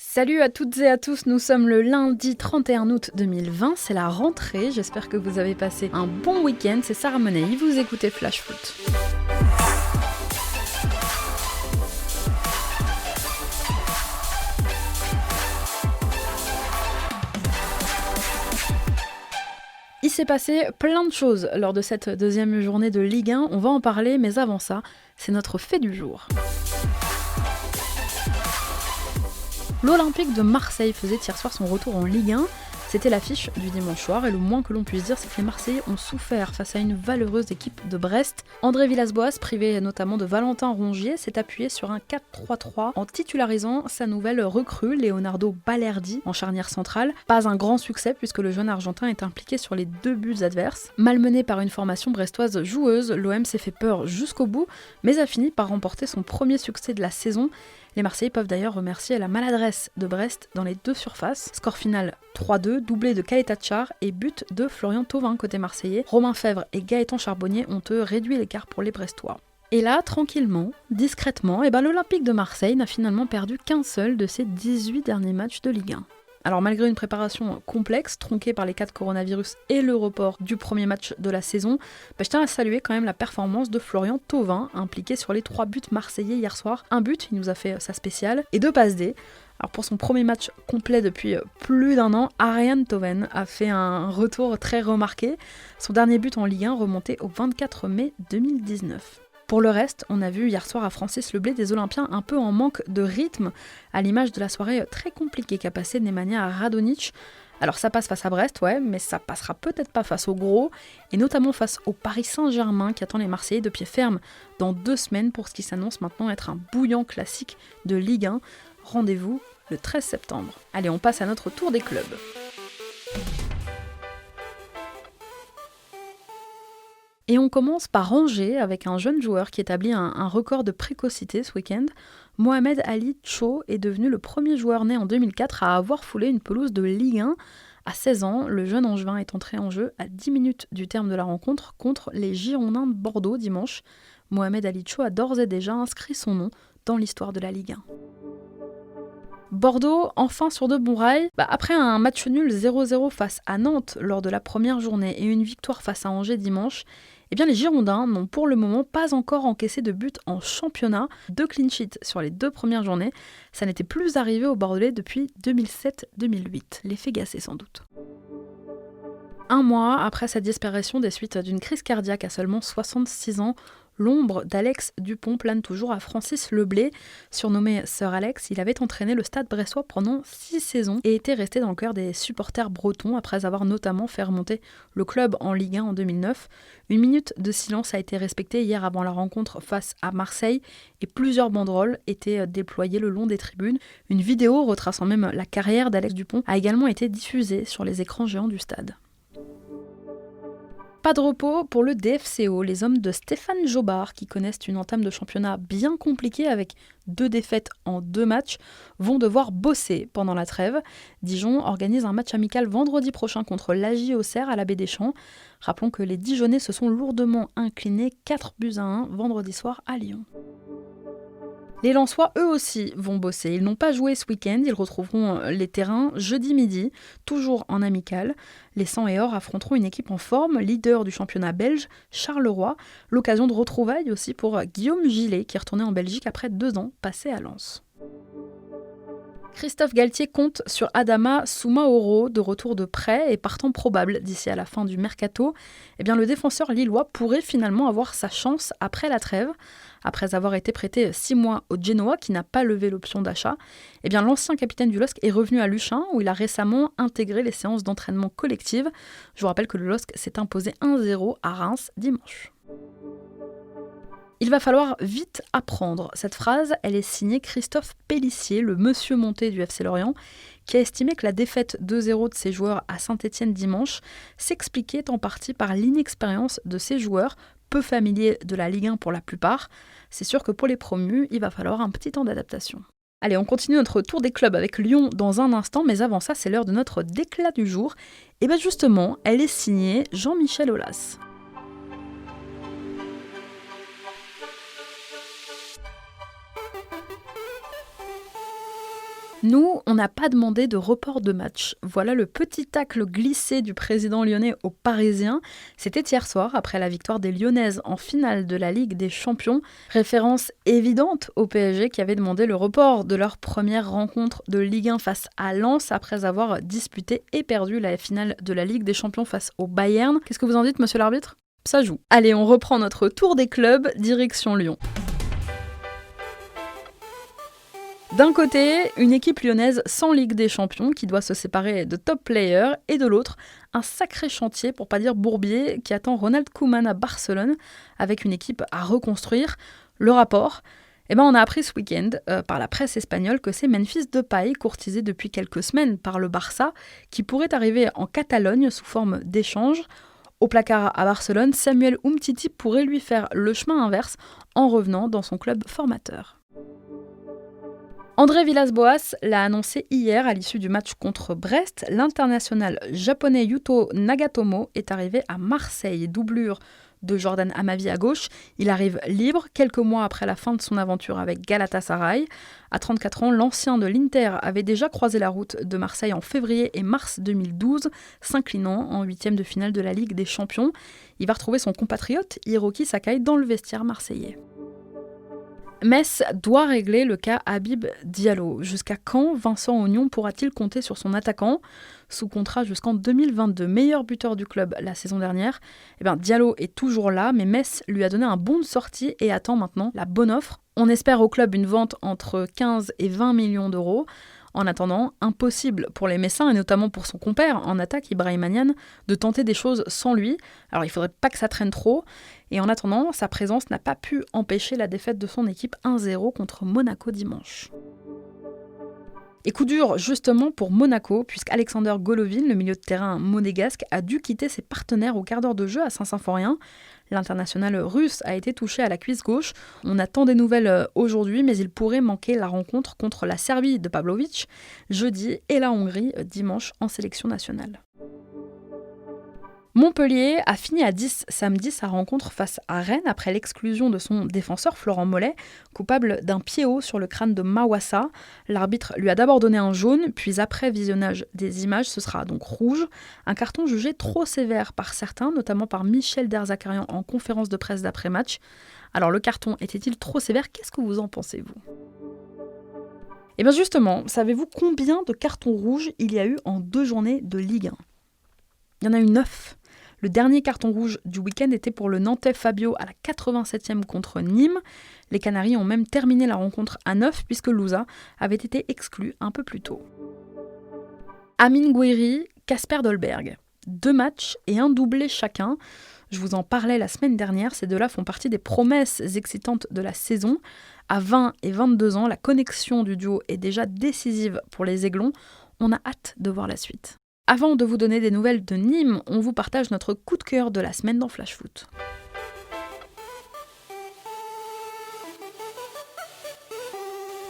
Salut à toutes et à tous, nous sommes le lundi 31 août 2020, c'est la rentrée, j'espère que vous avez passé un bon week-end, c'est Sarah Monet, vous écoutez Flash Foot. Il s'est passé plein de choses lors de cette deuxième journée de Ligue 1, on va en parler, mais avant ça, c'est notre fait du jour. L'Olympique de Marseille faisait hier soir son retour en Ligue 1. C'était l'affiche du dimanche soir et le moins que l'on puisse dire, c'est que les Marseillais ont souffert face à une valeureuse équipe de Brest. André Villas-Boas, privé notamment de Valentin Rongier, s'est appuyé sur un 4-3-3 en titularisant sa nouvelle recrue, Leonardo Balerdi, en charnière centrale. Pas un grand succès puisque le jeune Argentin est impliqué sur les 2 buts adverses. Malmené par une formation brestoise joueuse, l'OM s'est fait peur jusqu'au bout, mais a fini par remporter son premier succès de la saison. Les Marseillais peuvent d'ailleurs remercier la maladresse de Brest dans les 2 surfaces. Score final 3-2, doublé de Kaleta Tchar et but de Florian Thauvin côté marseillais. Romain Fèvre et Gaëtan Charbonnier ont eux réduit l'écart pour les Brestois. Et là, tranquillement, discrètement, l'Olympique de Marseille n'a finalement perdu qu'un seul de ses 18 derniers matchs de Ligue 1. Alors malgré une préparation complexe, tronquée par les cas de coronavirus et le report du premier match de la saison, je tiens à saluer quand même la performance de Florian Thauvin, impliqué sur les 3 buts marseillais hier soir. Un but, il nous a fait sa spéciale, et 2 passes D. Alors pour son premier match complet depuis plus d'1 an, Arjen Toven a fait un retour très remarqué. Son dernier but en Ligue 1 remontait au 24 mai 2019. Pour le reste, on a vu hier soir à Francis Leblé des Olympiens un peu en manque de rythme, à l'image de la soirée très compliquée qu'a passée Nemanja Radonjic. Alors ça passe face à Brest, ouais, mais ça passera peut-être pas face au gros, et notamment face au Paris Saint-Germain qui attend les Marseillais de pied ferme dans 2 semaines pour ce qui s'annonce maintenant être un bouillant classique de Ligue 1. Rendez-vous le 13 septembre. Allez, on passe à notre tour des clubs. Et on commence par Angers avec un jeune joueur qui établit un record de précocité ce week-end. Mohamed Ali Cho est devenu le premier joueur né en 2004 à avoir foulé une pelouse de Ligue 1. À 16 ans, le jeune Angevin est entré en jeu à 10 minutes du terme de la rencontre contre les Girondins de Bordeaux dimanche. Mohamed Ali Cho a d'ores et déjà inscrit son nom dans l'histoire de la Ligue 1. Bordeaux, enfin sur de bons rails. Après un match nul 0-0 face à Nantes lors de la première journée et une victoire face à Angers dimanche, les Girondins n'ont pour le moment pas encore encaissé de but en championnat. 2 clean sheets sur les 2 premières journées. Ça n'était plus arrivé aux Bordelais depuis 2007-2008. L'effet Gasset sans doute. 1 mois après sa disparition des suites d'une crise cardiaque à seulement 66 ans, l'ombre d'Alex Dupont plane toujours à Francis Leblé. Surnommé Sir Alex, il avait entraîné le Stade brestois pendant 6 saisons et était resté dans le cœur des supporters bretons après avoir notamment fait remonter le club en Ligue 1 en 2009. Une minute de silence a été respectée hier avant la rencontre face à Marseille et plusieurs banderoles étaient déployées le long des tribunes. Une vidéo retraçant même la carrière d'Alex Dupont a également été diffusée sur les écrans géants du stade. Pas de repos pour le DFCO, les hommes de Stéphane Jobard, qui connaissent une entame de championnat bien compliquée avec 2 défaites en 2 matchs, vont devoir bosser pendant la trêve. Dijon organise un match amical vendredi prochain contre l'AJ Auxerre à la Baie des Champs. Rappelons que les Dijonnais se sont lourdement inclinés 4-1 vendredi soir à Lyon. Les Lensois, eux aussi, vont bosser. Ils n'ont pas joué ce week-end, ils retrouveront les terrains jeudi midi, toujours en amical. Les 100 et or affronteront une équipe en forme, leader du championnat belge, Charleroi. L'occasion de retrouvailles aussi pour Guillaume Gillet, qui est retourné en Belgique après 2 ans passés à Lens. Christophe Galtier compte sur Adama Soumaoro, de retour de prêt et partant probable d'ici à la fin du mercato. Le défenseur lillois pourrait finalement avoir sa chance après la trêve. Après avoir été prêté 6 mois au Genoa, qui n'a pas levé l'option d'achat, l'ancien capitaine du LOSC est revenu à Luchin, où il a récemment intégré les séances d'entraînement collectives. Je vous rappelle que le LOSC s'est imposé 1-0 à Reims dimanche. Il va falloir vite apprendre. Cette phrase, elle est signée Christophe Pélissier, le monsieur monté du FC Lorient, qui a estimé que la défaite 2-0 de ses joueurs à Saint-Étienne dimanche s'expliquait en partie par l'inexpérience de ses joueurs, peu familiers de la Ligue 1 pour la plupart. C'est sûr que pour les promus, il va falloir un petit temps d'adaptation. Allez, on continue notre tour des clubs avec Lyon dans un instant, mais avant ça, c'est l'heure de notre déclat du jour. Et justement, elle est signée Jean-Michel Aulas. Nous, on n'a pas demandé de report de match. Voilà le petit tacle glissé du président lyonnais aux Parisiens. C'était hier soir, après la victoire des Lyonnaises en finale de la Ligue des Champions. Référence évidente au PSG qui avait demandé le report de leur première rencontre de Ligue 1 face à Lens après avoir disputé et perdu la finale de la Ligue des Champions face au Bayern. Qu'est-ce que vous en dites, monsieur l'arbitre ? Ça joue. Allez, on reprend notre tour des clubs, direction Lyon. D'un côté, une équipe lyonnaise sans Ligue des Champions qui doit se séparer de top players, et de l'autre, un sacré chantier, pour pas dire bourbier, qui attend Ronald Koeman à Barcelone, avec une équipe à reconstruire. Le rapport, on a appris ce week-end par la presse espagnole que c'est Memphis Depay, courtisé depuis quelques semaines par le Barça, qui pourrait arriver en Catalogne sous forme d'échange. Au placard à Barcelone, Samuel Umtiti pourrait lui faire le chemin inverse en revenant dans son club formateur. André Villas-Boas l'a annoncé hier à l'issue du match contre Brest. L'international japonais Yuto Nagatomo est arrivé à Marseille. Doublure de Jordan Amavi à gauche. Il arrive libre quelques mois après la fin de son aventure avec Galatasaray. À 34 ans, l'ancien de l'Inter avait déjà croisé la route de Marseille en février et mars 2012, s'inclinant en huitième de finale de la Ligue des Champions. Il va retrouver son compatriote Hiroki Sakai dans le vestiaire marseillais. Metz doit régler le cas Habib Diallo. Jusqu'à quand Vincent Aignan pourra-t-il compter sur son attaquant ? Sous contrat jusqu'en 2022, meilleur buteur du club la saison dernière, Diallo est toujours là, mais Metz lui a donné un bon de sortie et attend maintenant la bonne offre. On espère au club une vente entre 15 et 20 millions d'euros. En attendant, impossible pour les Messins, et notamment pour son compère en attaque, Ibrahima Niane, de tenter des choses sans lui. Alors il ne faudrait pas que ça traîne trop. Et en attendant, sa présence n'a pas pu empêcher la défaite de son équipe 1-0 contre Monaco dimanche. Et coup dur justement pour Monaco, puisqu'Alexander Golovin, le milieu de terrain monégasque, a dû quitter ses partenaires au quart d'heure de jeu à Saint-Symphorien. L'international russe a été touché à la cuisse gauche. On attend des nouvelles aujourd'hui, mais il pourrait manquer la rencontre contre la Serbie de Pavlovic jeudi et la Hongrie dimanche en sélection nationale. Montpellier a fini à 10 samedi sa rencontre face à Rennes après l'exclusion de son défenseur Florent Mollet, coupable d'un pied haut sur le crâne de Mawassa. L'arbitre lui a d'abord donné un jaune, puis après visionnage des images, ce sera donc rouge. Un carton jugé trop sévère par certains, notamment par Michel Derzakarian en conférence de presse d'après-match. Alors le carton était-il trop sévère ? Qu'est-ce que vous en pensez, vous ? Et bien justement, savez-vous combien de cartons rouges il y a eu en 2 journées de Ligue 1 ? Il y en a eu 9. Le dernier carton rouge du week-end était pour le Nantais Fabio à la 87e contre Nîmes. Les Canaries ont même terminé la rencontre à 9 puisque Louza avait été exclu un peu plus tôt. Amine Gouiri, Kasper Dolberg. 2 matchs et un doublé chacun. Je vous en parlais la semaine dernière, ces deux-là font partie des promesses excitantes de la saison. À 20 et 22 ans, la connexion du duo est déjà décisive pour les Aiglons. On a hâte de voir la suite. Avant de vous donner des nouvelles de Nîmes, on vous partage notre coup de cœur de la semaine dans Flash Foot.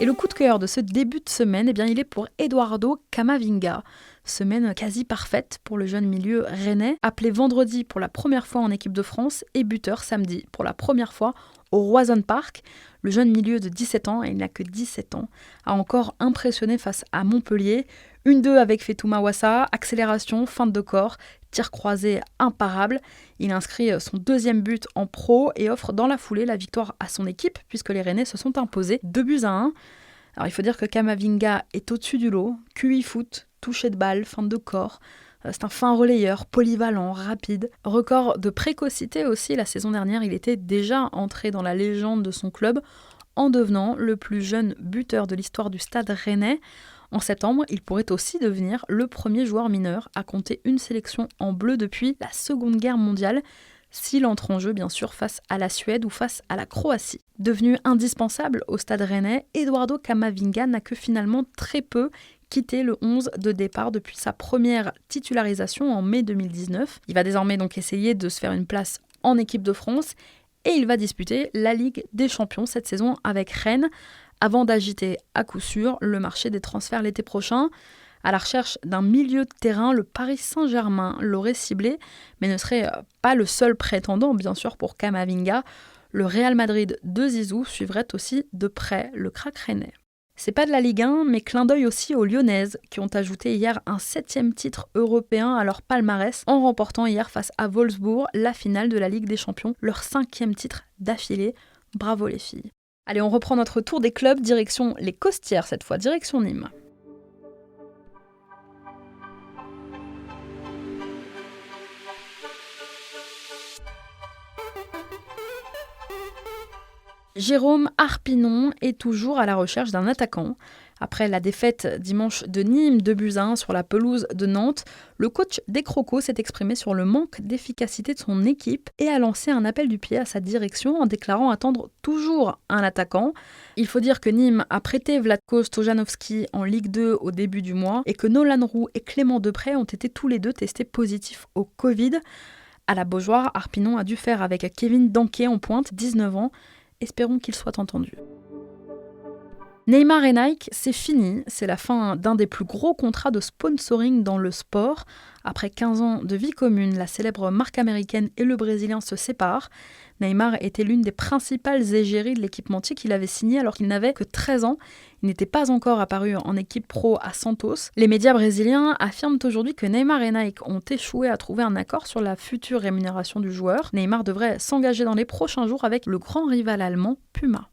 Et le coup de cœur de ce début de semaine, il est pour Eduardo Camavinga. Semaine quasi parfaite pour le jeune milieu rennais, appelé vendredi pour la première fois en équipe de France et buteur samedi pour la première fois au Roison Park. Le jeune milieu de 17 ans, et il n'a que 17 ans, a encore impressionné face à Montpellier. 1-2 avec Fetou Mawassa, accélération, feinte de corps, tir croisé imparable. Il inscrit son 2e but en pro et offre dans la foulée la victoire à son équipe puisque les Rennais se sont imposés 2-1. Alors il faut dire que Camavinga est au-dessus du lot, QI foot, toucher de balle, feinte de corps. C'est un fin relayeur, polyvalent, rapide. Record de précocité aussi, la saison dernière, il était déjà entré dans la légende de son club en devenant le plus jeune buteur de l'histoire du Stade Rennais. En septembre, il pourrait aussi devenir le premier joueur mineur à compter une sélection en bleu depuis la Seconde Guerre mondiale, s'il entre en jeu bien sûr face à la Suède ou face à la Croatie. Devenu indispensable au Stade Rennais, Eduardo Camavinga n'a que finalement très peu quitté le 11 de départ depuis sa première titularisation en mai 2019. Il va désormais donc essayer de se faire une place en équipe de France et il va disputer la Ligue des Champions cette saison avec Rennes, avant d'agiter à coup sûr le marché des transferts l'été prochain. À la recherche d'un milieu de terrain, le Paris Saint-Germain l'aurait ciblé, mais ne serait pas le seul prétendant, bien sûr, pour Camavinga. Le Real Madrid de Zizou suivrait aussi de près le crack rennais. C'est pas de la Ligue 1, mais clin d'œil aussi aux Lyonnaises, qui ont ajouté hier un 7e titre européen à leur palmarès, en remportant hier face à Wolfsburg la finale de la Ligue des Champions, leur 5e titre d'affilée. Bravo les filles. Allez, on reprend notre tour des clubs, direction les Costières cette fois, direction Nîmes. Jérôme Arpinon est toujours à la recherche d'un attaquant. Après la défaite dimanche de Nîmes 2-1 sur la pelouse de Nantes, le coach des Crocos s'est exprimé sur le manque d'efficacité de son équipe et a lancé un appel du pied à sa direction en déclarant attendre toujours un attaquant. Il faut dire que Nîmes a prêté Vlatko Stojanovski en Ligue 2 au début du mois et que Nolan Roux et Clément Deprez ont été tous les deux testés positifs au Covid. À la Beaujoire, Arpinon a dû faire avec Kevin Danquet en pointe, 19 ans. Espérons qu'il soit entendu. Neymar et Nike, c'est fini. C'est la fin d'un des plus gros contrats de sponsoring dans le sport. Après 15 ans de vie commune, la célèbre marque américaine et le Brésilien se séparent. Neymar était l'une des principales égéries de l'équipementier qu'il avait signé alors qu'il n'avait que 13 ans. Il n'était pas encore apparu en équipe pro à Santos. Les médias brésiliens affirment aujourd'hui que Neymar et Nike ont échoué à trouver un accord sur la future rémunération du joueur. Neymar devrait s'engager dans les prochains jours avec le grand rival allemand Puma.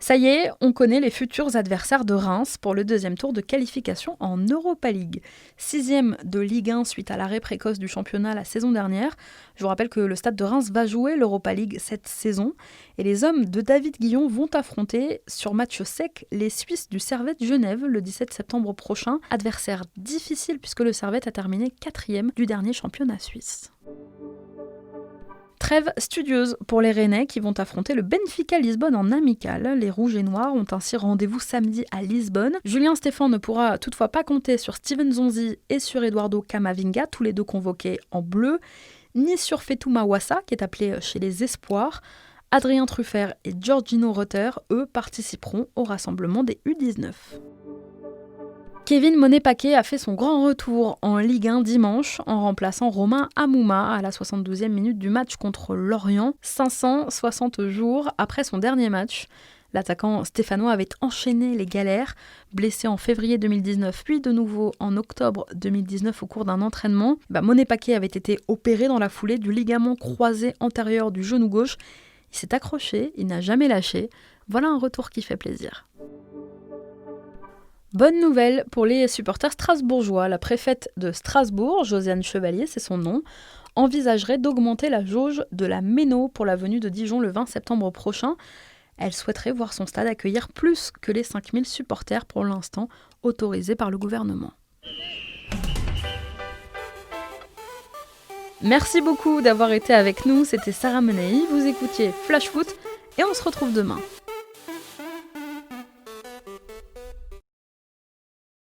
Ça y est, on connaît les futurs adversaires de Reims pour le deuxième tour de qualification en Europa League. 6e de Ligue 1 suite à l'arrêt précoce du championnat la saison dernière. Je vous rappelle que le Stade de Reims va jouer l'Europa League cette saison. Et les hommes de David Guillon vont affronter sur match sec les Suisses du Servette Genève le 17 septembre prochain. Adversaire difficile puisque le Servette a terminé 4e du dernier championnat suisse. Trêve studieuse pour les Rennais qui vont affronter le Benfica Lisbonne en amical. Les Rouges et Noirs ont ainsi rendez-vous samedi à Lisbonne. Julien Stéphan ne pourra toutefois pas compter sur Steven Zonzi et sur Eduardo Camavinga, tous les deux convoqués en bleu, ni sur Fetou Mawassa qui est appelé chez les Espoirs. Adrien Truffert et Giorgino Rutter, eux, participeront au rassemblement des U19. Kevin Monet-Paquet a fait son grand retour en Ligue 1 dimanche en remplaçant Romain Hamouma à la 72e minute du match contre Lorient, 560 jours après son dernier match. L'attaquant stéphanois avait enchaîné les galères, blessé en février 2019 puis de nouveau en octobre 2019 au cours d'un entraînement. Monet-Paquet avait été opéré dans la foulée du ligament croisé antérieur du genou gauche. Il s'est accroché, il n'a jamais lâché. Voilà un retour qui fait plaisir. Bonne nouvelle pour les supporters strasbourgeois. La préfète de Strasbourg, Josiane Chevalier, c'est son nom, envisagerait d'augmenter la jauge de la Méno pour la venue de Dijon le 20 septembre prochain. Elle souhaiterait voir son stade accueillir plus que les 5000 supporters pour l'instant autorisés par le gouvernement. Merci beaucoup d'avoir été avec nous, c'était Sarah Menei, vous écoutiez Flash Foot et on se retrouve demain.